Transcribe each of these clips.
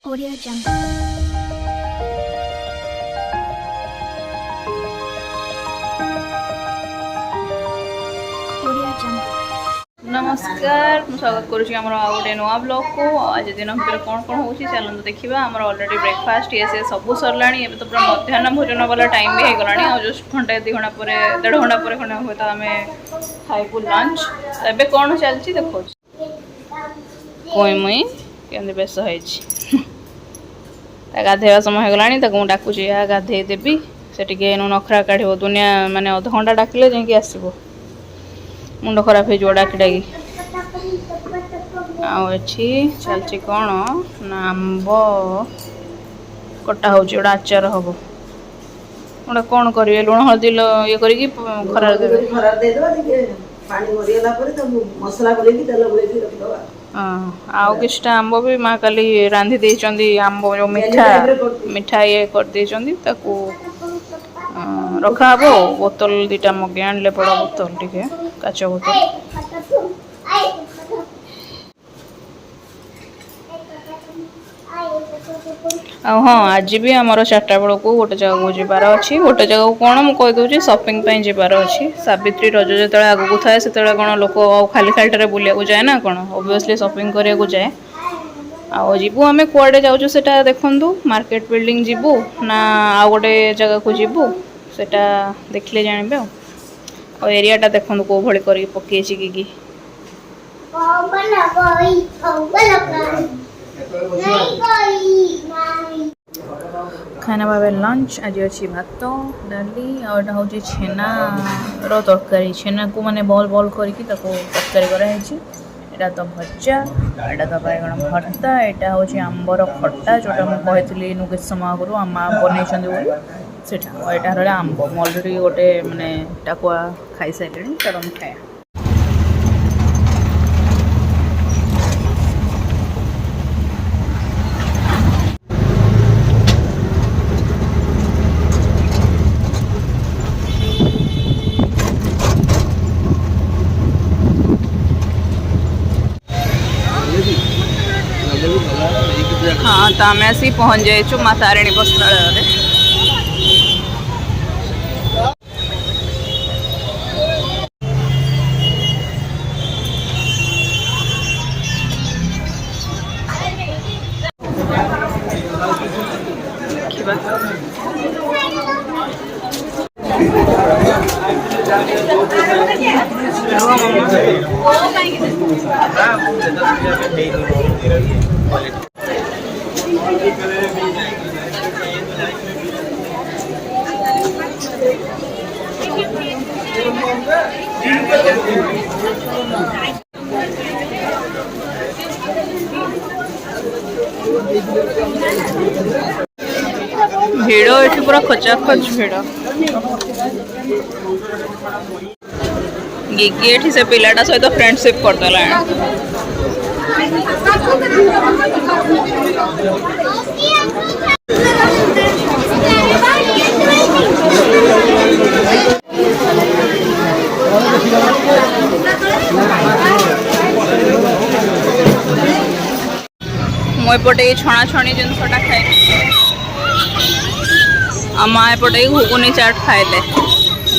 Audio Jungle. Audio Jungle. नमस्कार मु स्वागत करुँच आम गोटे नुआ ब्लॉग को आज दिन भितर कौन कौन हो चलते देखा आम अलरेडी ब्रेकफास्ट ये से सब सरला तो पूरा मध्याह्न भोजन वाला टाइम भी होगला जस्ट घंटे 2 घंटा पर 1.5 घंटा पर खंडे हुए तो आम खाइबू लंच एबे कौन चलती देखो कोई मुई केमती बेस गाधेवा समय होगला डाकुची गाधे देवी से नखरा काढ़ दुनिया माने अध घंटा डाकिले जाकि आसब मुंड खराब हो डाकी डाकी आछी चलची कौन ना आंब कटा हो आचार हम गोटे कौन करेंगे लुण हलदी ये करके खरार देवे आउ किछटा आंब भी माँ काली रांधि देइचंदी आंब जो मिठा मिठा ये कर देइचंदी ताकू रखा हबो बोतल 2टा मगे आनले बड़ बोतल टिके काच बोतल हाँ आज भी आमर 4टा बेल को गोटे जगह जबार अच्छी गोटे जगह कौन मुझे कहीदे सपिंग जबार अच्छी सावित्री रज जो आगू थाए से कौन लोक खाली खाली बुलिया जाए ना कौन ओबियसली सपिंग करने जाए आउ जीवु आम कुआडे जाऊँ से देखु मार्केट बिल्डिंग जीवु ना आउ गोटे जगह को जीवु सेटा देखले जानबे आ एरियाटा देखु कौ भली कर पकई कि खाना भाव लंच आज अच्छी भात डाली आटा हूँ छेना तरकारी छेना को माने बॉल बॉल करके तरकारी कराई एटा तो भजा एटा तो बैगण भर्ता एटा हूँ आंबर खट्टा जोटा मुझे कही नुके समय आगु माँ बनई सेटा एटा रहा आंब अलरेडी गोटे माने टाकुआ खाई सारे चल खाए हाँ तो आम आसी पहुँच जाइचु माँ तारिणी वस्त्रालय भिड़ ये पूरा खचाखच भिड़ गिगी ये से पिलाटा सहित फ्रेंडशिप करदेला मुझे छणा छणी जिनसटा खाई आमा एपटे घुगुनी चाट खाइले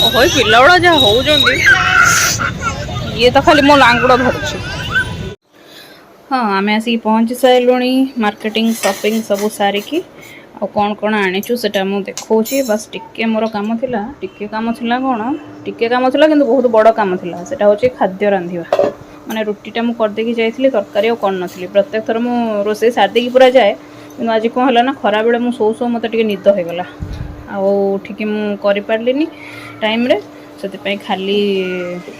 ओह पिला गुड़ा जहाँ हो ये तो खाली मो लांगुड़ धरु हाँ आम आसिक पहुँची सारूँ मार्केटिंग शॉपिंग सब सारिकी आ कौन कौन आनीचु सेटा मु देखौछि बस टिके मोर काम थिला टिके काम थिला कौन टिके काम थिला किंतु बहुत बड़ काम थिला सेटा होछि खाद्य रांधिबा माने रुटीटा मु कर देकी जाइथिली तरकारी और कर नथिली प्रत्येक थर मु रोसे सार देकी पूरा जाए किंतु आज कौन हला ना खरा बेले मु सो मते टिके निद हो गला आ ठीक मु करि पारलिनी टाइम रे से खाली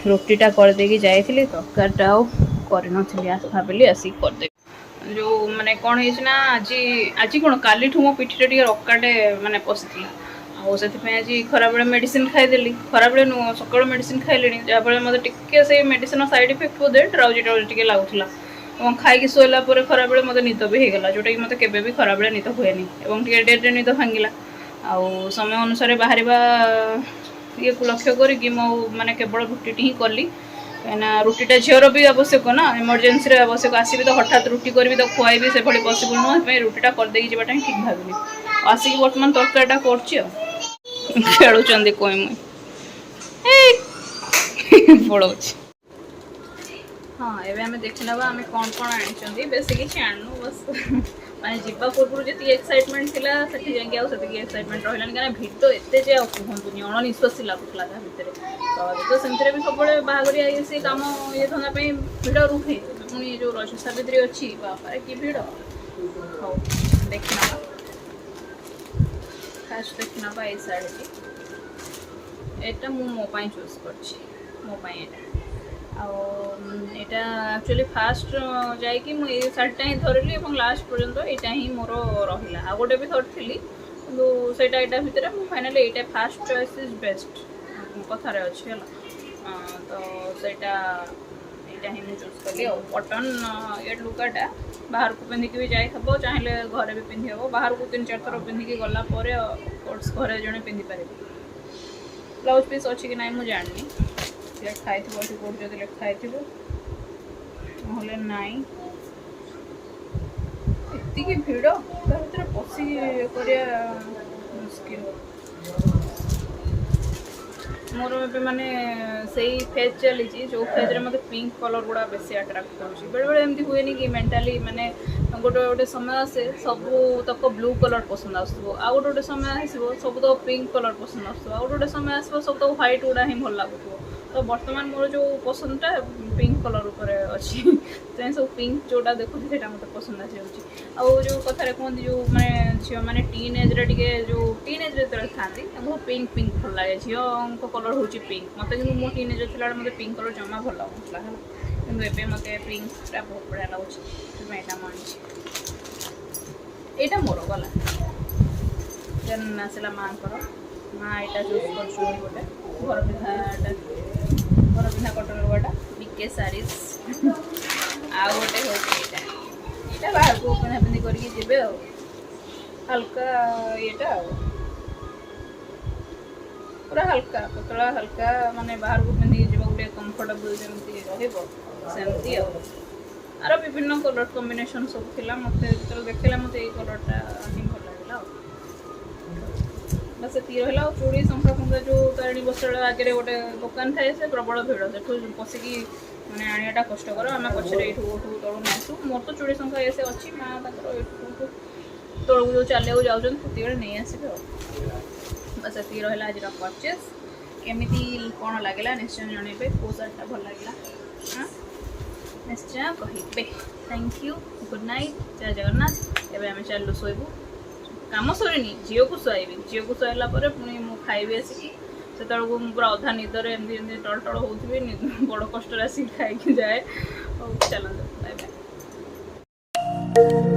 रुटीटा कर देकी जाइथिली तरकारीटा आ कर नथिली भाबिली आसी कर दे जो माने कौन है आज आज कौन काली मो पिठी टे रकाटे माने पशिला आज खरा बेले मेडिसिन खाईदेली खरा बेले नुह सकाल मेडिसिन खाइले जहाँफल मतलब टिके से मेडिसिन साइड इफेक्ट बोधे ट्राउजी ट्राउजी टे लगुला और खाई सोला खरा बेले मतलब निद भी होगला जोटा कि मतलब केवे भी खरा बेले निद हुए नहीं डेरे निद भांगिला आउ समय अनुसार बाहर ये लक्ष्य करी मो माने केवल रुटी ही कली कहीं रुटीटा झीर भी आवश्यक ना इमरजेन्सी आवश्यक आसबि तो हठात रुटी करी तो खुआबी से भाई पसिबल नुह रुटीटा करदे जावाटा ठीक भाविली आसिक बर्तमान तरकारीटा करुँच कोई मुई पड़ो हाँ एवं आम देखी ना आम कौन कौन आनी बेस किसी आणनु बस माने जीवा पूर्व जी एक्साइटमेंट थिला सेठी जाके आउ सेठी एक्साइटमेंट रहलानी कारण भीड़ तो एते जे आ कहंतुनी अणनिश्वासी लागुतला ता भितरे तो सेमतरे भी सब बाहागरिया ये से काम ये धंदा पे भीड़ रुहे पुणी जो रज सावित्री अच्छी बापा कि भीड़ हो देखना फास्ट देखना ये शाढ़ी एटा मु मो पाई चूज करछि मो पाई एटा एक्चुअली फास्ट जाइए मुझे शाढ़ीटा ही धरली और लास्ट पर्यंत यहाँ ही मोर रहा आ गोटे भी धरती कि सेटा यहाँ भितर फाइनाली यहाँ फास्ट चॉइस इज बेस्ट कथार अच्छी है तो सेटा यहाँ ही मुझे चूज कली कटन ये लुगाटा बाहर को पिंधिकी भी जाए हम चाहिए घरे भी पिंधि हम बाहर को 3-4 थर पिंधिकी गलापर कोर्स घरे जड़े पिंधि पारे ब्लाउज पीस अच्छी कि ना मुझे जाननी लेखाई कोट जब लेखाई ना एति भिड़ भर पशि मुस्किल मोर माने से फेज चली जो फेज मत पिंक कलर गुड़ा बेस अट्राक्ट कर बेले बेले एमती हुए कि मेंटाली माने गोटे गोटे समय आसे सब तक ब्लू कलर पसंद आसो आ गोटे गोटे समय आसो सब तो पिंक कलर पसंद आसो आ गोटे गोटे समय आसो सब तो व्हाइट गुड़ा ही भल लगुव तो बर्तमान मोर जो पसंदटा पिंक कलर उपर अच्छी सब पिंक जोटा देखुची से मत पसंद आसी जो कथार कहते जो मैंने झील मैंने टीन एज जो टीन एज था पिंक पिंक भल लगे झील कलर हूँ पिंक मत कि मो टीन एज थी मत पिंक कलर जमा भल लगुला कि मत पिंकटा बहुत बढ़िया लगुच यहाँ यहाँ मोर गला देन आसला माँ माँ यहाँ चूज कर गोटे घर पिंधा कटन लुगाटा बीके सारीज आ गोटे हूँ बाहर को पिंधा पिंधि करके हल्का येटा पूरा हल्का पतला हल्का माने बाहर को पिंधि जा गोटे कंफर्टेबल जमी रमती आर विभिन्न कलर कॉम्बिनेशन सब थिला मते जो देखला मते ये कलरटा ही भल लागला बस ये रहा चूड़ी शंखा फंखा जो तारिणी बस्त्र आगे गोटे दुकान थाए से प्रबल भिड़ से पशिकी मैंने आनियाटा कष्टर आम पचर ये तलू नहीं आसू मोर तो चूड़ी शंखा ये से अच्छी माँ तलू जो चलिया जाते नहीं आसबे बस ये रहा आज परचेज केमी कौन लगे निश्चय जनइबे कौ सार्टा भल लगे निश्चय कहे थैंक यू गुड नाइट जय जगन्नाथ एवं आम चलू शोबू कम सरीनी झील को शुआबी झील को शुआला पुणी मुझे खाइबी आसिक से पूरा अधा निदर एमती टल टल होती बड़ कष्ट आसिक खाई जाए चलते बाय बाय।